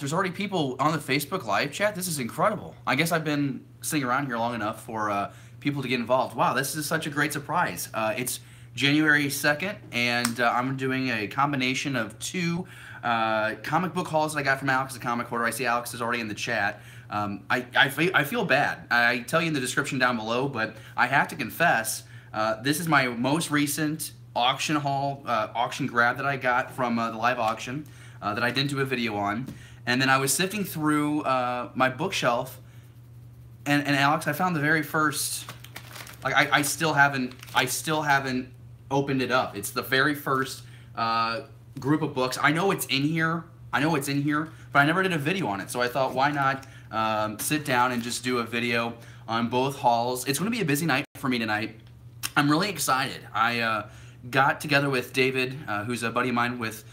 there's already people on the Facebook live chat. This is incredible. I guess I've been sitting around here long enough for people to get involved. Wow, this is such a great surprise. It's January 2nd, and I'm doing a combination of two comic book hauls that I got from Alex the Comic Hoarder. I see Alex is already in the chat. I feel bad. I tell you in the description down below, but I have to confess, this is my most recent auction haul, auction grab that I got from the live auction that I didn't do a video on. And then I was sifting through my bookshelf, and Alex, I found the very first. Like I still haven't opened it up. It's the very first group of books. I know it's in here. But I never did a video on it. So I thought, why not sit down and just do a video on both hauls. It's going to be a busy night for me tonight. I'm really excited. I got together with David, who's a buddy of mine with,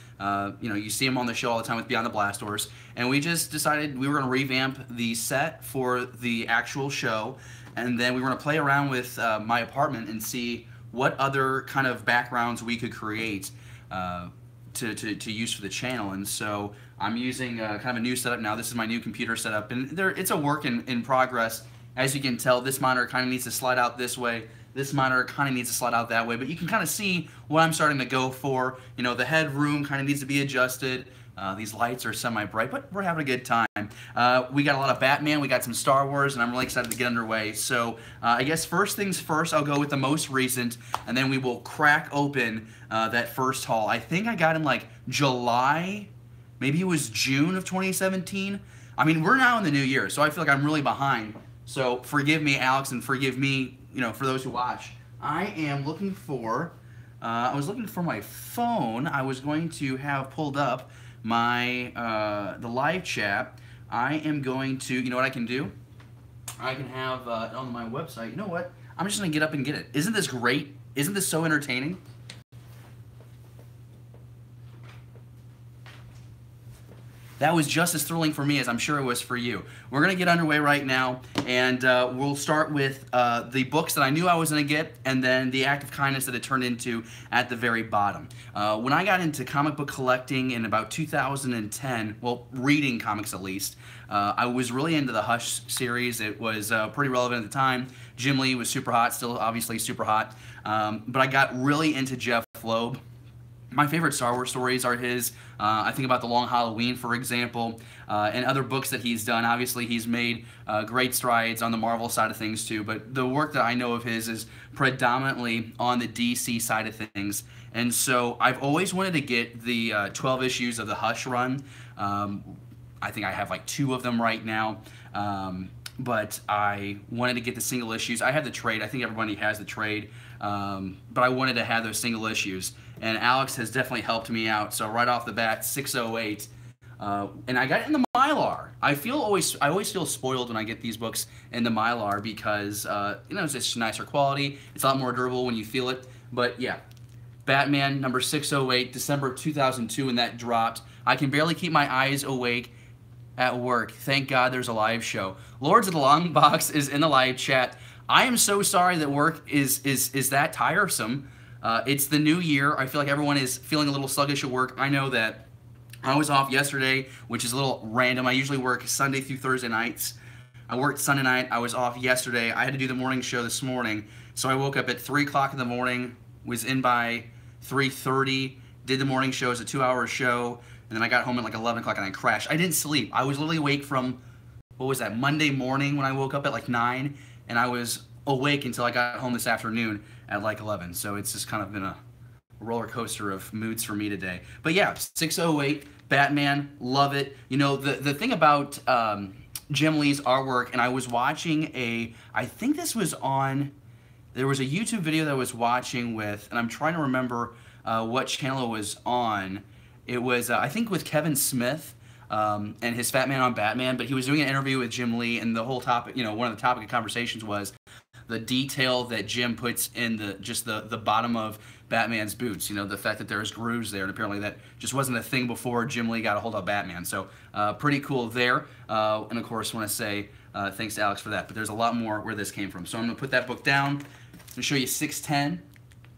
you see him on the show all the time with Beyond the Blast Doors, and we just decided we were going to revamp the set for the actual show, and then we were going to play around with my apartment and see what other kind of backgrounds we could create to use for the channel. And so I'm using kind of a new setup now. This is my new computer setup, and it's a work in progress. As you can tell, this monitor kind of needs to slide out this way. This monitor kind of needs to slide out that way, but you can kind of see what I'm starting to go for. You know, the headroom kind of needs to be adjusted. These lights are semi-bright, but we're having a good time. We got a lot of Batman, we got some Star Wars, and I'm really excited to get underway. So I guess first things first, I'll go with the most recent, and then we will crack open that first haul. I think I got in like July, maybe it was June of 2017. I mean, we're now in the new year, so I feel like I'm really behind. So forgive me, Alex, and forgive me, for those who watch. I am looking for, I was looking for my phone. I was going to have pulled up my, the live chat. I am going to, you know what I can do? I can have on my website, you know what? I'm just going to get up and get it. Isn't this great? Isn't this so entertaining? That was just as thrilling for me as I'm sure it was for you. We're going to get underway right now, and we'll start with the books that I knew I was going to get, and then the act of kindness that it turned into at the very bottom. When I got into comic book collecting in about 2010, well, reading comics at least, I was really into the Hush series. It was pretty relevant at the time. Jim Lee was super hot, still obviously super hot, but I got really into Jeff Loeb. My favorite Star Wars stories are his. I think about The Long Halloween, for example, and other books that he's done. Obviously, he's made great strides on the Marvel side of things, too, but the work that I know of his is predominantly on the DC side of things. And so I've always wanted to get the 12 issues of the Hush run. I think I have like 2 of them right now. But I wanted to get the single issues. I have the trade. I think everybody has the trade. But I wanted to have those single issues. And Alex has definitely helped me out. So right off the bat, 608. And I got it in the Mylar. I always feel spoiled when I get these books in the Mylar because, it's just nicer quality. It's a lot more durable when you feel it. But yeah, Batman number 608, December of 2002, and that dropped. I can barely keep my eyes awake at work. Thank God there's a live show. Lords of the Long Box is in the live chat. I am so sorry that work is that tiresome. It's the new year. I feel like everyone is feeling a little sluggish at work. I know that I was off yesterday, which is a little random. I usually work Sunday through Thursday nights. I worked Sunday night. I was off yesterday. I had to do the morning show this morning. So I woke up at 3 o'clock in the morning, was in by 3:30, did the morning show. It was a 2-hour show. And then I got home at like 11 o'clock and I crashed. I didn't sleep. I was literally awake from, what was that, Monday morning when I woke up at like 9. And I was awake until I got home this afternoon at like 11. So it's just kind of been a roller coaster of moods for me today. But yeah, 608, Batman, love it. The thing about Jim Lee's artwork, and I was watching I think this was on, there was a YouTube video that I was watching with, and I'm trying to remember what channel it was on. It was, I think, with Kevin Smith and his Fat Man on Batman, but he was doing an interview with Jim Lee, and the whole topic, one of the topic of conversations was the detail that Jim puts in the bottom of Batman's boots, the fact that there's grooves there, and apparently that just wasn't a thing before Jim Lee got a hold of Batman. So pretty cool there, and of course want to say thanks to Alex for that, but there's a lot more where this came from. So I'm going to put that book down. I'm going to show you 610.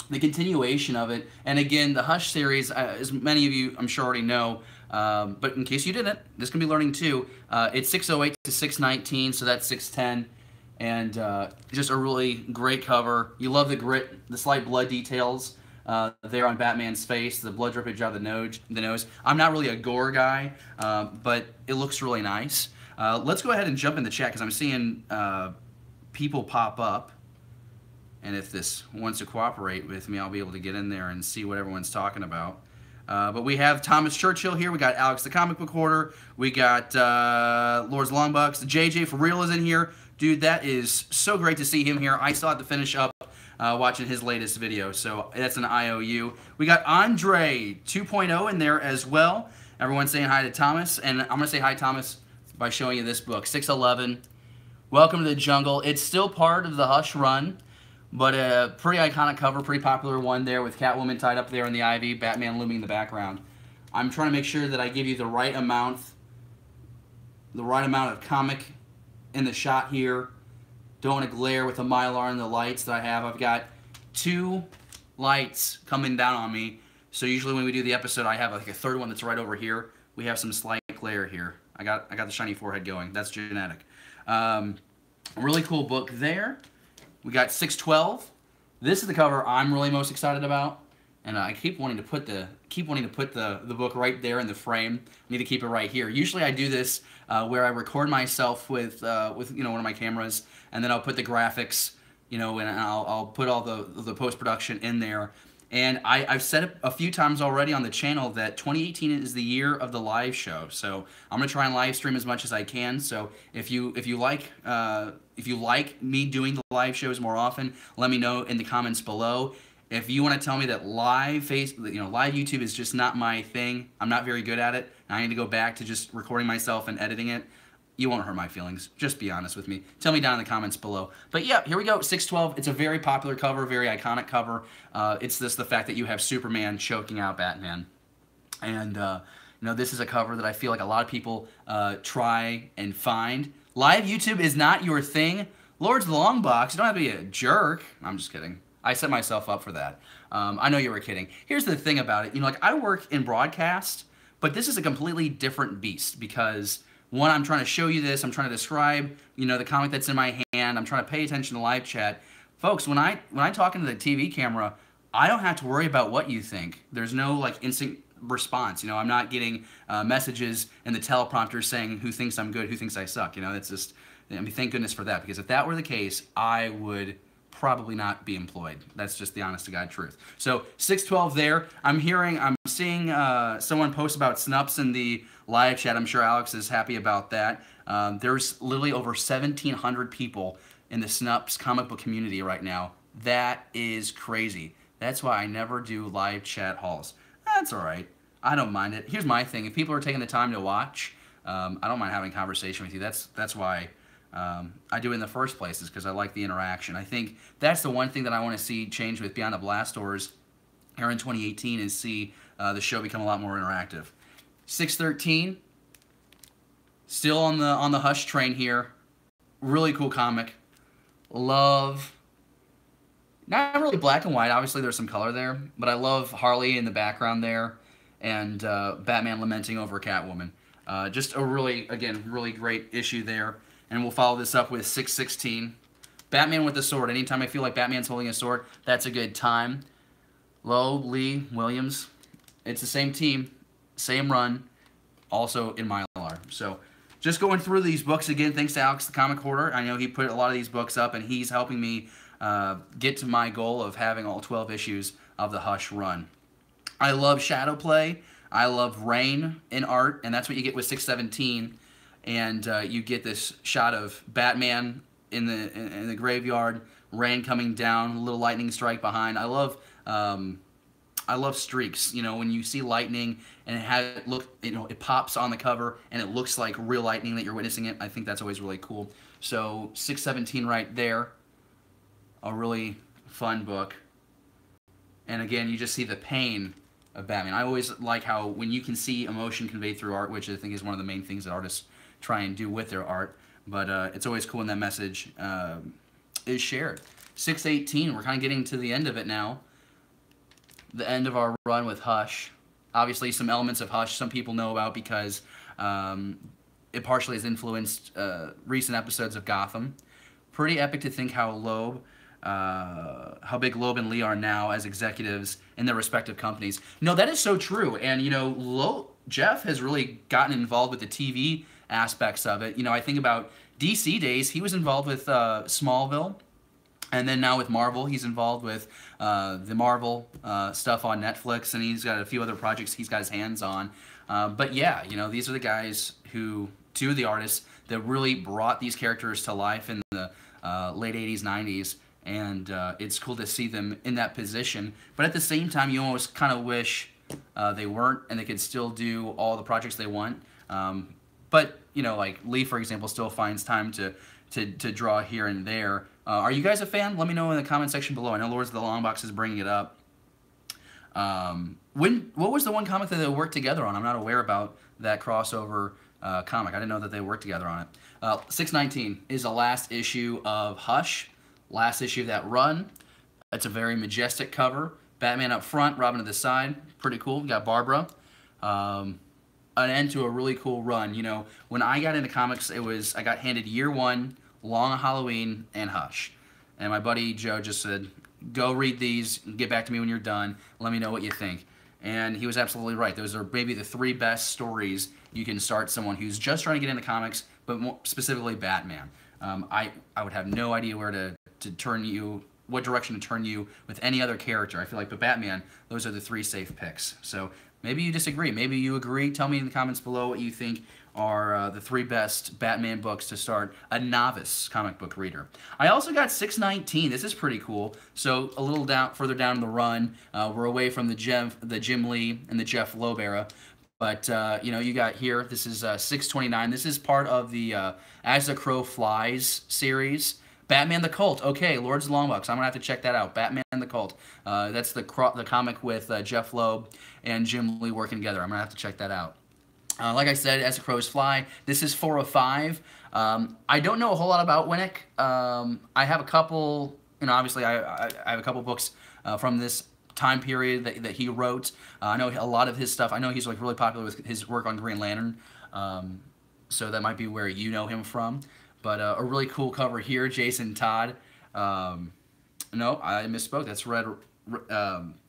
The continuation of it, and again, the Hush series, as many of you I'm sure already know, But in case you didn't, this can be learning too. It's 608 to 619, so that's 610. And just a really great cover. You love the grit, the slight blood details there on Batman's face, the blood drippage out of the nose. I'm not really a gore guy, but it looks really nice. Let's go ahead and jump in the chat because I'm seeing people pop up. And if this wants to cooperate with me, I'll be able to get in there and see what everyone's talking about. But we have Thomas Churchill here. We got Alex the Comic Book Hoarder. We got Lord's Longbucks. JJ for real is in here. Dude, that is so great to see him here. I still have to finish up watching his latest video, so that's an IOU. We got Andre 2.0 in there as well. Everyone's saying hi to Thomas, and I'm going to say hi, Thomas, by showing you this book, 611. Welcome to the Jungle. It's still part of the Hush run. But a pretty iconic cover, pretty popular one there with Catwoman tied up there in the ivy, Batman looming in the background. I'm trying to make sure that I give you the right amount of comic in the shot here. Don't want to glare with the Mylar and the lights that I have. I've got 2 lights coming down on me. So usually when we do the episode, I have like a third one that's right over here. We have some slight glare here. I got the shiny forehead going. That's genetic. A really cool book there. We got 612. This is the cover I'm really most excited about, and I keep wanting to put the book right there in the frame. I need to keep it right here. Usually I do this where I record myself with one of my cameras, and then I'll put the graphics, and I'll put all the post production in there. And I've said it a few times already on the channel that 2018 is the year of the live show. So I'm gonna try and live stream as much as I can. So if you like me doing the live shows more often, let me know in the comments below. If you want to tell me that live YouTube is just not my thing, I'm not very good at it, and I need to go back to just recording myself and editing it, you won't hurt my feelings. Just be honest with me. Tell me down in the comments below. But yeah, here we go, 612. It's a very popular cover, very iconic cover. It's the fact that you have Superman choking out Batman. And this is a cover that I feel like a lot of people try and find. Live YouTube is not your thing. Lord's Longbox, you don't have to be a jerk. I'm just kidding. I set myself up for that. I know you were kidding. Here's the thing about it. I work in broadcast, but this is a completely different beast because one, I'm trying to show you this. I'm trying to describe, the comic that's in my hand. I'm trying to pay attention to live chat. Folks, when I talk into the TV camera, I don't have to worry about what you think. There's no instant response. I'm not getting messages in the teleprompter saying who thinks I'm good, who thinks I suck. That's just, thank goodness for that, because if that were the case, I would probably not be employed. That's just the honest to God truth. So 612 there. I'm seeing someone post about snups in the live chat. I'm sure Alex is happy about that. There's literally over 1,700 people in the snups comic book community right now. That is crazy. That's why I never do live chat hauls. That's all right. I don't mind it. Here's my thing. If people are taking the time to watch, I don't mind having a conversation with you. That's why I do it in the first place, is because I like the interaction. I think that's the one thing that I want to see change with Beyond the Blast Doors here in 2018 is see the show become a lot more interactive. 613, still on the Hush train here. Really cool comic. Love, not really black and white. Obviously, there's some color there, but I love Harley in the background there, and Batman lamenting over Catwoman. Just a really great issue there. And we'll follow this up with 616. Batman with the sword. Anytime I feel like Batman's holding a sword, that's a good time. Lowe, Lee, Williams. It's the same team, same run, also in Mylar. So just going through these books again, thanks to Alex the Comic Hoarder. I know he put a lot of these books up, and he's helping me get to my goal of having all 12 issues of the Hush run. I love Shadow Play. I love Rain in art, and that's what you get with 617. And you get this shot of Batman in the graveyard, rain coming down, a little lightning strike behind. I love streaks. When you see lightning and it pops on the cover and it looks like real lightning that you're witnessing it. I think that's always really cool. So 617 right there, a really fun book. And again, you just see the pain of Batman. I always like how when you can see emotion conveyed through art, which I think is one of the main things that artists try and do with their art, but it's always cool when that message is shared. 618, we're kind of getting to the end of it now. The end of our run with Hush. Obviously, some elements of Hush some people know about because it partially has influenced recent episodes of Gotham. Pretty epic to think how big Loeb and Lee are now as executives in their respective companies. No, that is so true. And, you know, Jeff has really gotten involved with the TV aspects of it. You know, I think about DC days, he was involved with Smallville. And then now with Marvel, he's involved with the Marvel stuff on Netflix, and he's got a few other projects he's got his hands on. But yeah, you know, these are the guys who, two of the artists that really brought these characters to life in the late 80s, 90s. And it's cool to see them in that position. But at the same time, you almost kind of wish they weren't, and they could still do all the projects they want. But, you know, like Lee, for example, still finds time to draw here and there. Are you guys a fan? Let me know in the comment section below. I know Lords of the Long Box is bringing it up. What was the one comic that they worked together on? I'm not aware about that crossover comic. I didn't know that they worked together on it. 619 is the last issue of Hush. Last issue of that run. It's a very majestic cover. Batman up front, Robin to the side. Pretty cool. We got Barbara. An end to a really cool run. You know, when I got into comics, I got handed Year One, Long Halloween, and Hush. And my buddy Joe just said, go read these, get back to me when you're done, let me know what you think. And he was absolutely right. Those are maybe the three best stories you can start someone who's just trying to get into comics, but more specifically Batman. I would have no idea where to turn you, what direction to turn you with any other character. I feel like, but Batman, those are the three safe picks. So maybe you disagree, maybe you agree. Tell me in the comments below what you think are the three best Batman books to start a novice comic book reader. I also got 619. This is pretty cool. So a little further down the run, we're away from the Jim Lee and the Jeff Loeb era. But, you know, you got here, this is 629. This is part of the As the Crow Flies series. Batman the Cult. Okay, Lords of the Long Box. I'm going to have to check that out. Batman the Cult. That's the comic with Jeff Loeb and Jim Lee working together. I'm going to have to check that out. Like I said, As the Crows Fly, this is 405. I don't know a whole lot about Winnick. I have a couple, you know, obviously I have a couple books from this time period that he wrote. I know a lot of his stuff. I know he's like really popular with his work on Green Lantern. So that might be where you know him from. But a really cool cover here, Jason Todd. No, I misspoke. That's Red.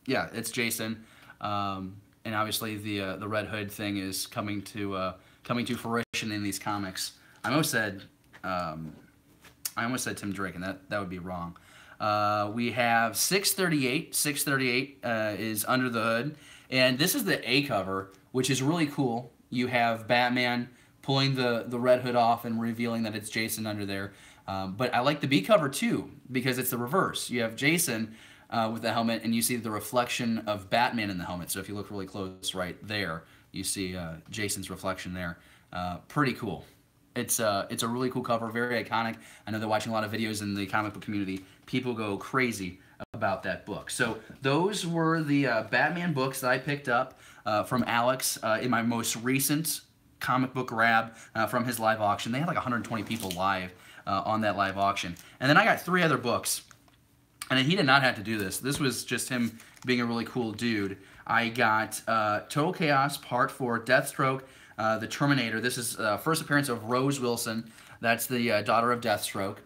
Yeah, it's Jason. And obviously the Red Hood thing is coming to fruition in these comics. I almost said Tim Drake, and that would be wrong. We have 638. 638 is Under the Hood, and this is the A cover, which is really cool. You have Batman pulling the Red Hood off and revealing that it's Jason under there. But I like the B cover too, because it's the reverse. You have Jason with the helmet, and you see the reflection of Batman in the helmet. So if you look really close right there, you see Jason's reflection there. Pretty cool. It's a really cool cover, very iconic. I know they're watching a lot of videos in the comic book community. People go crazy about that book. So those were the Batman books that I picked up from Alex in my most recent comic book grab from his live auction. They had like 120 people live on that live auction. And then I got 3 other books. And he did not have to do this. This was just him being a really cool dude. I got Total Chaos Part 4, Deathstroke, the Terminator. This is first appearance of Rose Wilson. That's the daughter of Deathstroke.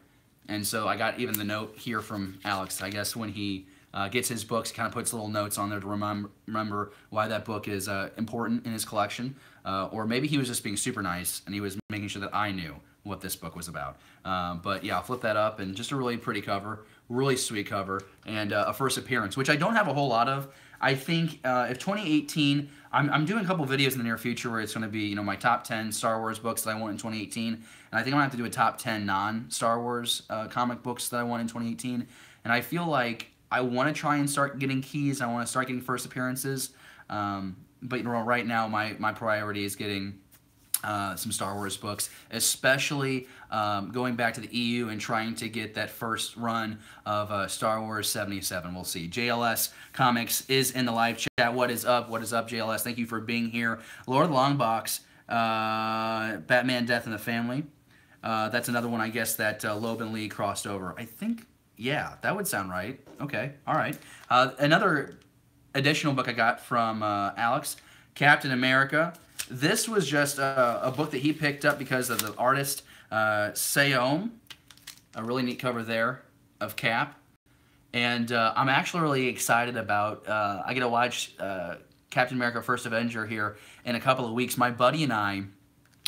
And so I got even the note here from Alex. I guess when he gets his books, he kind of puts little notes on there to remember why that book is important in his collection. Or maybe he was just being super nice, and he was making sure that I knew what this book was about. But yeah, I'll flip that up, and just a really pretty cover, really sweet cover, and a first appearance, which I don't have a whole lot of. I think if 2018, I'm doing a couple videos in the near future where it's going to be, you know, my top 10 Star Wars books that I want in 2018, and I think I'm going to have to do a top 10 non-Star Wars comic books that I want in 2018, and I feel like I want to try and start getting keys, I want to start getting first appearances, but you know, right now my priority is getting some Star Wars books, especially going back to the EU and trying to get that first run of Star Wars 77. We'll see. JLS Comics is in the live chat. What is up? What is up, JLS? Thank you for being here. Lord of the Long Box, Batman Death in the Family. That's another one, I guess, that Loeb and Lee crossed over. I think, yeah, that would sound right. Okay, all right. Another additional book I got from Alex. Captain America. This was just a book that he picked up because of the artist Seom. A really neat cover there of Cap. And I'm actually really excited about, I get to watch Captain America First Avenger here in a couple of weeks. My buddy and I,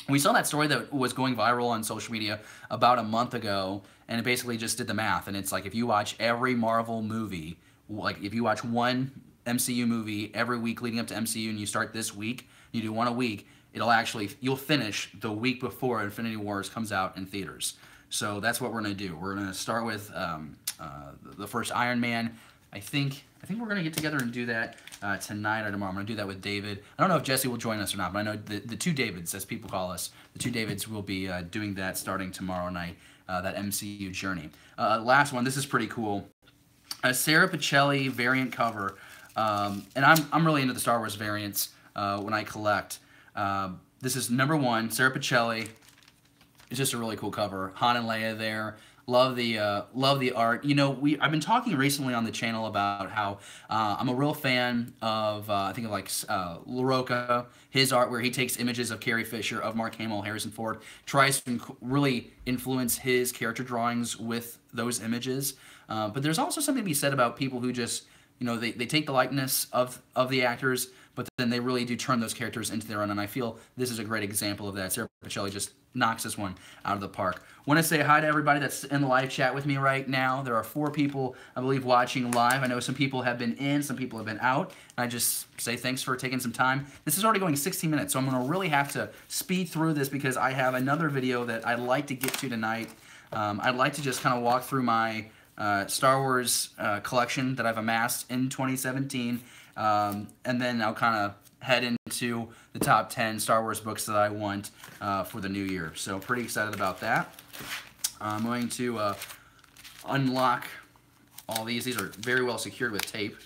we saw that story that was going viral on social media about a month ago, and it basically just did the math. And it's like if you watch every Marvel movie, like if you watch one MCU movie every week leading up to MCU, and you start this week, you do one a week, you'll finish the week before Infinity Wars comes out in theaters. So that's what we're going to do. We're going to start with the first Iron Man. I think we're going to get together and do that tonight or tomorrow. I'm going to do that with David. I don't know if Jesse will join us or not, but I know the two Davids, as people call us, the two Davids will be doing that starting tomorrow night, that MCU journey. Last one, this is pretty cool. A Sarah Pacelli variant cover, and I'm really into the Star Wars variants when I collect. This is #1, Sarah Pacelli. It's just a really cool cover. Han and Leia there. Love the art. You know, I've been talking recently on the channel about how I'm a real fan of I think of like LaRocca, his art where he takes images of Carrie Fisher, of Mark Hamill, Harrison Ford, tries to really influence his character drawings with those images. But there's also something to be said about people who just, you know, they take the likeness of the actors, but then they really do turn those characters into their own, and I feel this is a great example of that. Sarah Pacelli just knocks this one out of the park. Want to say hi to everybody that's in the live chat with me right now. There are 4 people, I believe, watching live. I know some people have been in, some people have been out. And I just say thanks for taking some time. This is already going 16 minutes, so I'm going to really have to speed through this because I have another video that I'd like to get to tonight. I'd like to just kind of walk through my Star Wars collection that I've amassed in 2017, and then I'll kind of head into the top 10 Star Wars books that I want for the new year. So pretty excited about that. I'm going to unlock all these. These are very well secured with tape.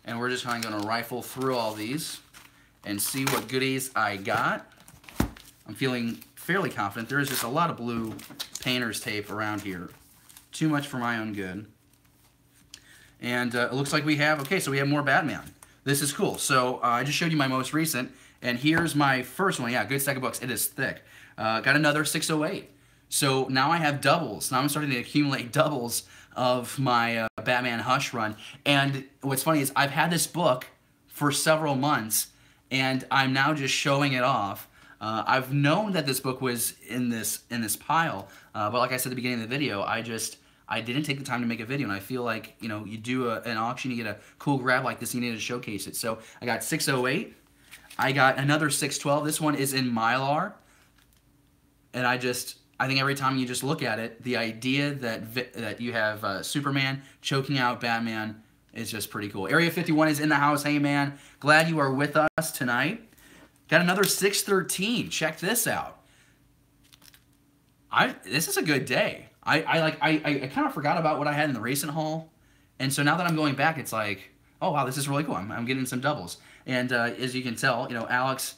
And we're just kind of going to rifle through all these and see what goodies I got. I'm feeling fairly confident. There is just a lot of blue painter's tape around here. Too much for my own good. And it looks like we have, okay, so we have more Batman. This is cool. So I just showed you my most recent, and here's my first one. Yeah, good stack of books. It is thick. Got another 608. So now I have doubles. Now I'm starting to accumulate doubles of my Batman Hush run. And what's funny is I've had this book for several months, and I'm now just showing it off. I've known that this book was in this pile, but like I said at the beginning of the video, I didn't take the time to make a video, and I feel like, you know, you do an auction, you get a cool grab like this, and you need to showcase it. So I got 608. I got another 612. This one is in Mylar, and I think every time you just look at it, the idea that you have Superman choking out Batman is just pretty cool. Area 51 is in the house. Hey, man. Glad you are with us tonight. Got another 613. Check this out. This is a good day. I kind of forgot about what I had in the recent haul, and so now that I'm going back, it's like, oh wow, this is really cool. I'm getting some doubles, and as you can tell, you know, Alex,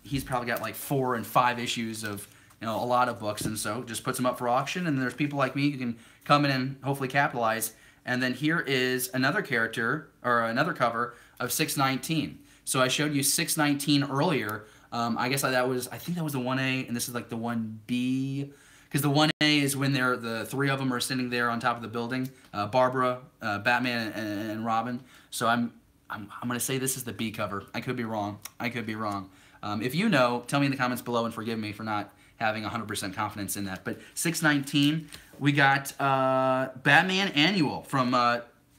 he's probably got like 4 and 5 issues of, you know, a lot of books, and so just puts them up for auction, and there's people like me who can come in and hopefully capitalize. And then here is another character, or another cover of 619. So I showed you 619 earlier. I guess I think that was the 1A, and this is like the 1B. Because the 1A is when the 3 of them are sitting there on top of the building. Barbara, Batman, and Robin. So I'm going to say this is the B cover. I could be wrong. I could be wrong. If you know, tell me in the comments below and forgive me for not having 100% confidence in that. But 619, we got Batman Annual from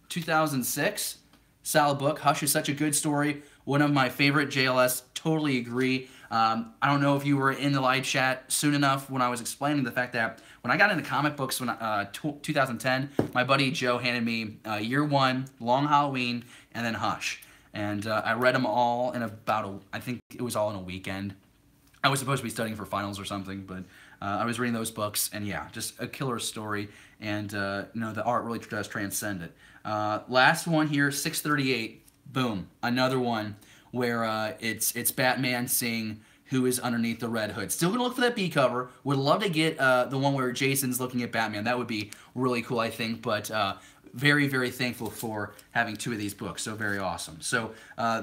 2006. Solid book. Hush is such a good story. One of my favorite JLS. Totally agree. I don't know if you were in the live chat soon enough when I was explaining the fact that when I got into comic books when 2010, my buddy Joe handed me Year One, Long Halloween, and then Hush. And I read them all in about, I think it was all in a weekend. I was supposed to be studying for finals or something, but I was reading those books, and yeah, just a killer story, and you know, the art really does transcend it. Last one here, 638, boom, another one where it's Batman seeing who is underneath the Red Hood. Still gonna look for that B cover. Would love to get the one where Jason's looking at Batman. That would be really cool, I think, but very, very thankful for having 2 of these books. So very awesome. So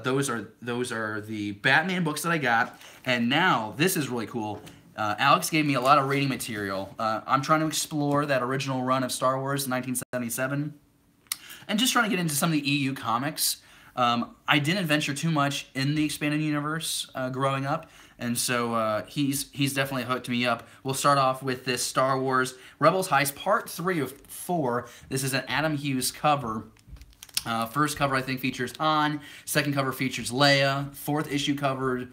those are the Batman books that I got. And now this is really cool. Alex gave me a lot of reading material. I'm trying to explore that original run of Star Wars in 1977, and just trying to get into some of the EU comics. I didn't venture too much in the expanded universe growing up, and so he's definitely hooked me up. We'll start off with this Star Wars Rebels Heist Part 3 of 4. This is an Adam Hughes cover. First cover, I think, features Han. Second cover features Leia. Fourth issue cover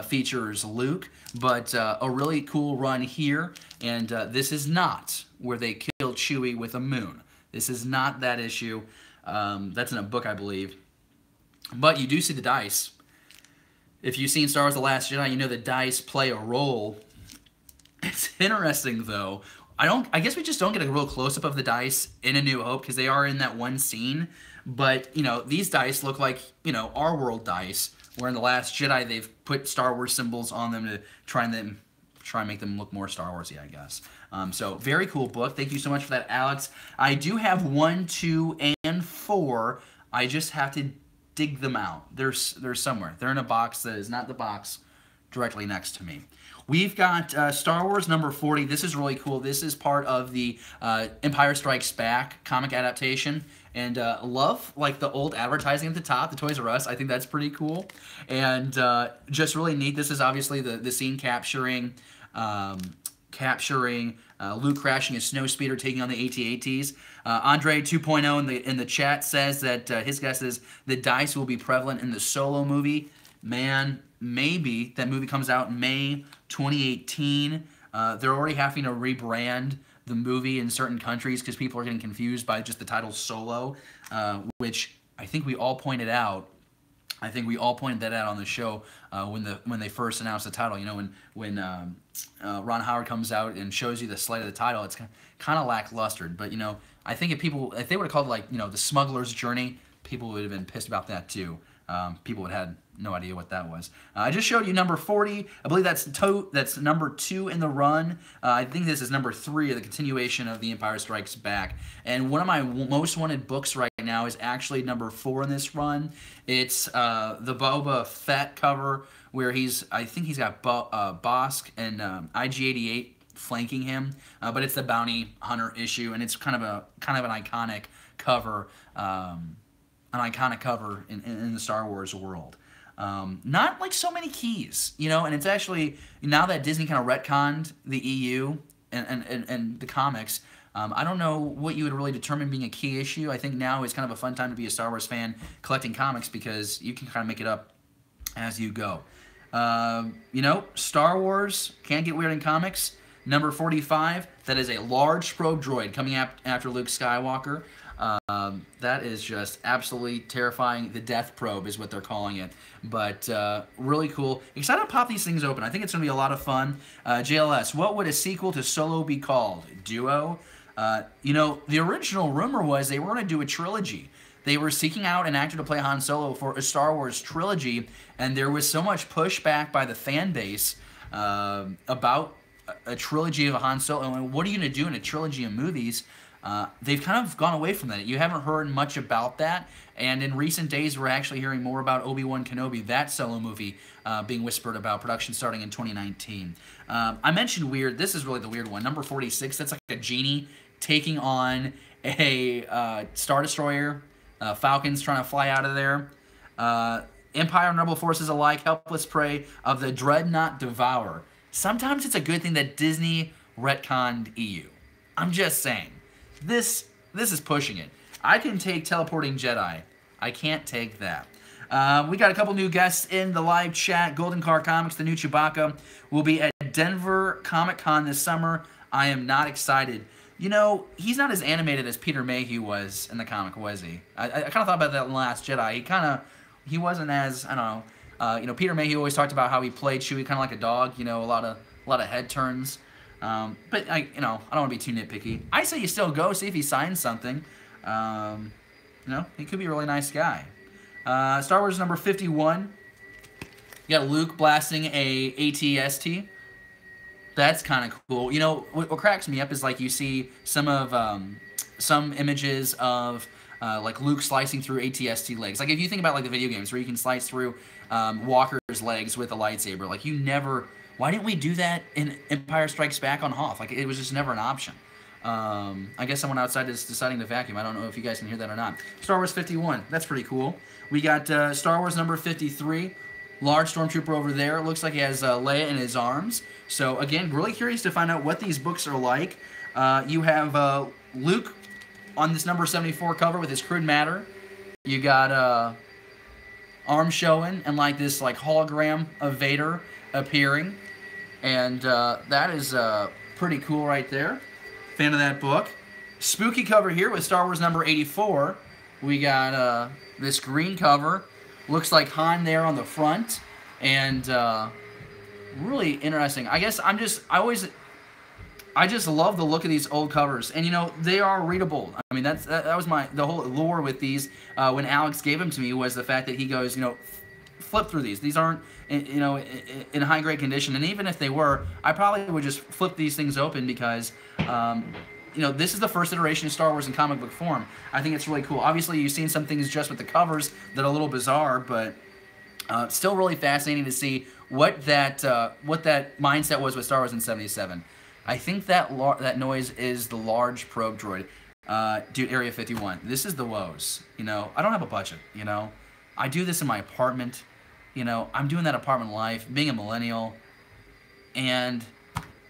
features Luke. But a really cool run here. And this is not where they kill Chewie with a moon. This is not that issue. That's in a book, I believe. But you do see the dice. If you've seen Star Wars The Last Jedi, you know the dice play a role. It's interesting, though. I guess we just don't get a real close-up of the dice in A New Hope because they are in that one scene. But, you know, these dice look like, you know, our world dice, where in The Last Jedi they've put Star Wars symbols on them to try and make them look more Star Wars-y, I guess. So, very cool book. Thank you so much for that, Alex. I do have 1, 2, and 4. I just have to dig them out. They're somewhere. They're in a box that is not the box directly next to me. We've got Star Wars number 40. This is really cool. This is part of the Empire Strikes Back comic adaptation. And love, like, the old advertising at the top, the Toys R Us. I think that's pretty cool. And just really neat. This is obviously the scene capturing Luke crashing his snowspeeder, taking on the AT-ATs. Andre 2.0 in the chat says that his guess is the dice will be prevalent in the Solo movie. Man, maybe. That movie comes out in May 2018. They're already having to rebrand the movie in certain countries because people are getting confused by just the title Solo, which I think we all pointed out. I think we all pointed that out on the show when they first announced the title. You know, when Ron Howard comes out and shows you the slate of the title, it's kind of lackluster. But you know, I think if they would have called it, like, you know, The Smuggler's Journey, people would have been pissed about that too. People would have had no idea what that was. I just showed you number 40. I believe that's number 2 in the run. I think this is number 3 of the continuation of The Empire Strikes Back. And one of my most wanted books right now is actually number 4 in this run. It's the Boba Fett cover where I think he's got Bosk and IG-88 flanking him, but it's the Bounty Hunter issue, and it's kind of an iconic cover. An iconic cover in the Star Wars world. Not like so many keys, you know, and it's actually, now that Disney kind of retconned the EU and the comics, I don't know what you would really determine being a key issue. I think now is kind of a fun time to be a Star Wars fan collecting comics because you can kind of make it up as you go. You know, Star Wars can get weird in comics. Number 45, that is a large probe droid coming after Luke Skywalker. That is just absolutely terrifying. The Death Probe is what they're calling it. But really cool. Excited to pop these things open. I think it's going to be a lot of fun. JLS, what would a sequel to Solo be called? Duo? You know, the original rumor was they were going to do a trilogy. They were seeking out an actor to play Han Solo for a Star Wars trilogy, and there was so much pushback by the fan base about a trilogy of a Han Solo. And what are you going to do in a trilogy of movies? They've kind of gone away from that. You haven't heard much about that, and in recent days we're actually hearing more about Obi-Wan Kenobi, that Solo movie, being whispered about, production starting in 2019. I mentioned weird. This is really the weird one. Number 46, that's like a genie taking on a Star Destroyer. Falcons trying to fly out of there. Empire and Rebel forces alike, helpless prey of the Dreadnought Devourer. Sometimes it's a good thing that Disney retconned EU. I'm just saying. This is pushing it. I can take Teleporting Jedi. I can't take that. We got a couple new guests in the live chat. Golden Car Comics, the new Chewbacca, will be at Denver Comic Con this summer. I am not excited. You know, he's not as animated as Peter Mayhew was in the comic, was he? I kind of thought about that in The Last Jedi. He wasn't as, I don't know. You know, Peter Mayhew always talked about how he played Chewie kind of like a dog. You know, a lot of head turns. But I don't want to be too nitpicky. I say you still go, see if he signs something. You know, he could be a really nice guy. Star Wars number 51. You got Luke blasting a AT-ST. That's kind of cool. You know, what cracks me up is, like, you see some of some images of like Luke slicing through AT-ST legs. Like if you think about like the video games where you can slice through Walker's legs with a lightsaber, like you never. Why didn't we do that in Empire Strikes Back on Hoth? Like it was just never an option. I guess someone outside is deciding to vacuum. I don't know if you guys can hear that or not. Star Wars 51. That's pretty cool. We got Star Wars number 53. Large stormtrooper over there. It looks like he has Leia in his arms. So again, really curious to find out what these books are like. You have Luke on this number 74 cover with his crude matter. You got arms showing and like this like hologram of Vader appearing, and that is pretty cool right there. Fan of that book. Spooky cover here with Star Wars number 84. We got this green cover. Looks like Han there on the front, and really interesting. I guess I just love the look of these old covers, and you know they are readable. I mean that was the whole lure with these when Alex gave them to me was the fact that he goes, you know, flip through these. These aren't you know in high grade condition, and even if they were, I probably would just flip these things open because you know, this is the first iteration of Star Wars in comic book form. I think it's really cool. Obviously, you've seen some things just with the covers that are a little bizarre, but still really fascinating to see what that mindset was with Star Wars in '77. I think that noise is the large probe droid. Dude, Area 51. This is the woes. You know, I don't have a budget, you know. I do this in my apartment. You know, I'm doing that apartment life, being a millennial. And,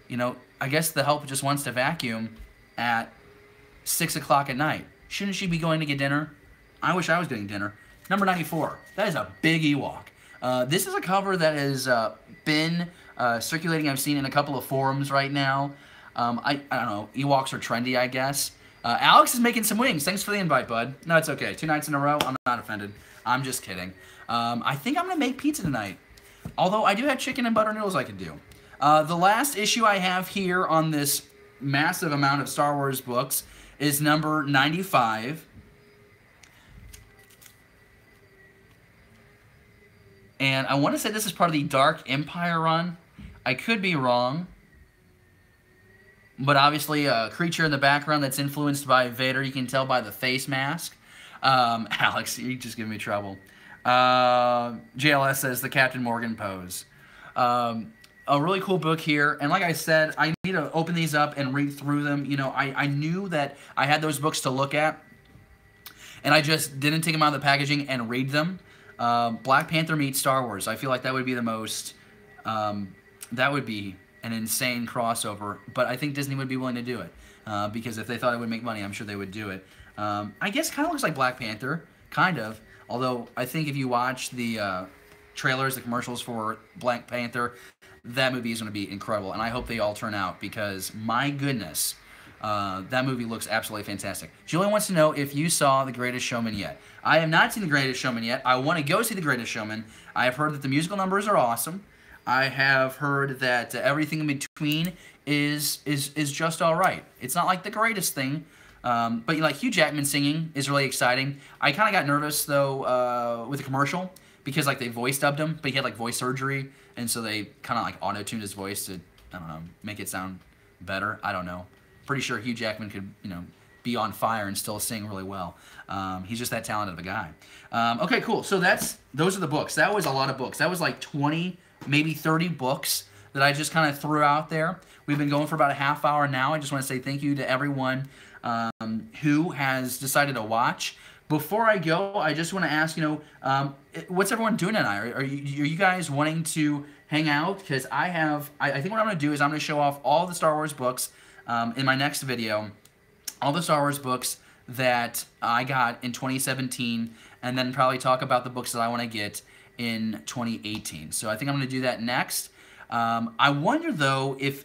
you know, I guess the help just wants to vacuum at 6 o'clock at night. Shouldn't she be going to get dinner? I wish I was getting dinner. Number 94. That is a big Ewok. This is a cover that has been circulating. I've seen in a couple of forums right now. I don't know. Ewoks are trendy, I guess. Alex is making some wings. Thanks for the invite, bud. No, it's okay. 2 nights in a row. I'm not offended. I'm just kidding. I think I'm going to make pizza tonight. Although I do have chicken and butter noodles I could do. The last issue I have here on this massive amount of Star Wars books is number 95. And I want to say this is part of the Dark Empire run. I could be wrong. But obviously a creature in the background that's influenced by Vader. You can tell by the face mask. Alex, you're just giving me trouble. JLS says the Captain Morgan pose. A really cool book here, and like I said, I need to open these up and read through them. You know, I knew that I had those books to look at, and I just didn't take them out of the packaging and read them. Black Panther meets Star Wars. I feel like that would be the most, that would be an insane crossover, but I think Disney would be willing to do it, because if they thought it would make money, I'm sure they would do it. I guess kind of looks like Black Panther, kind of, although I think if you watch the trailers, the commercials for Black Panther, that movie is going to be incredible, and I hope they all turn out because, my goodness, that movie looks absolutely fantastic. Julie wants to know if you saw The Greatest Showman yet. I have not seen The Greatest Showman yet. I want to go see The Greatest Showman. I have heard that the musical numbers are awesome. I have heard that everything in between is just all right. It's not like the greatest thing, but you know, like Hugh Jackman singing is really exciting. I kind of got nervous though with the commercial because like they voice dubbed him, but he had like voice surgery, and so they kind of like auto-tuned his voice to, I don't know, make it sound better. I don't know. Pretty sure Hugh Jackman could, you know, be on fire and still sing really well. He's just that talented of a guy. Okay, cool. So those are the books. That was a lot of books. That was like 20, maybe 30 books that I just kind of threw out there. We've been going for about a half hour now. I just want to say thank you to everyone who has decided to watch. Before I go, I just want to ask, you know, what's everyone doing tonight? Are you guys wanting to hang out? Because I think what I'm going to do is I'm going to show off all the Star Wars books in my next video. All the Star Wars books that I got in 2017, and then probably talk about the books that I want to get in 2018. So I think I'm going to do that next. I wonder, though, if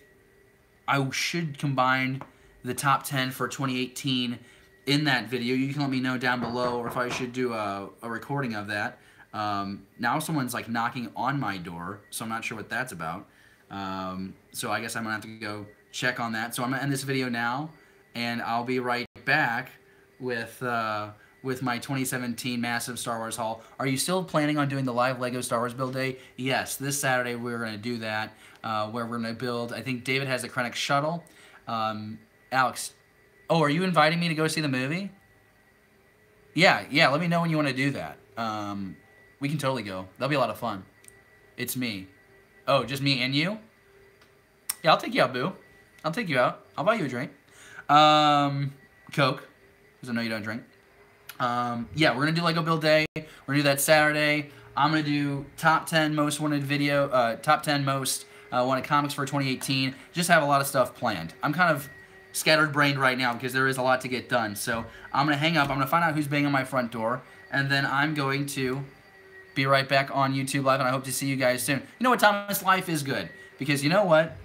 I should combine the top 10 for 2018 in that video. You can let me know down below, or if I should do a recording of that. Now someone's like knocking on my door, so I'm not sure what that's about. So I guess I'm going to have to go check on that. So I'm going to end this video now, and I'll be right back with my 2017 massive Star Wars haul. Are you still planning on doing the live LEGO Star Wars build day? Yes, this Saturday we're going to do that, where we're going to build, I think David has the Krennic shuttle. Alex, Oh, are you inviting me to go see the movie? Yeah, yeah. Let me know when you want to do that. We can totally go. That'll be a lot of fun. It's me. Oh, just me and you? Yeah, I'll take you out, boo. I'll take you out. I'll buy you a drink. Coke, because I know you don't drink. Yeah, we're going to do Lego Build Day. We're going to do that Saturday. I'm going to do top 10 most wanted video, top 10 most wanted comics for 2018. Just have a lot of stuff planned. I'm kind of scattered-brained right now because there is a lot to get done. So I'm going to hang up. I'm going to find out who's banging on my front door. And then I'm going to be right back on YouTube Live, and I hope to see you guys soon. You know what, Thomas? Life is good. Because you know what?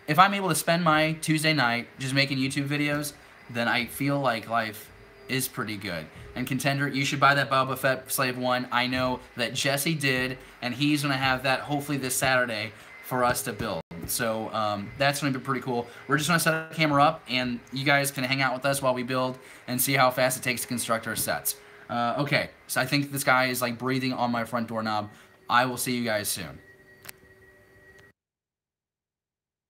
If I'm able to spend my Tuesday night just making YouTube videos, then I feel like life is pretty good. And Contender, you should buy that Boba Fett Slave 1. I know that Jesse did, and he's going to have that hopefully this Saturday for us to build. So that's going to be pretty cool. We're just going to set the camera up, and you guys can hang out with us while we build and see how fast it takes to construct our sets. Okay, so I think this guy is like breathing on my front doorknob. I will see you guys soon.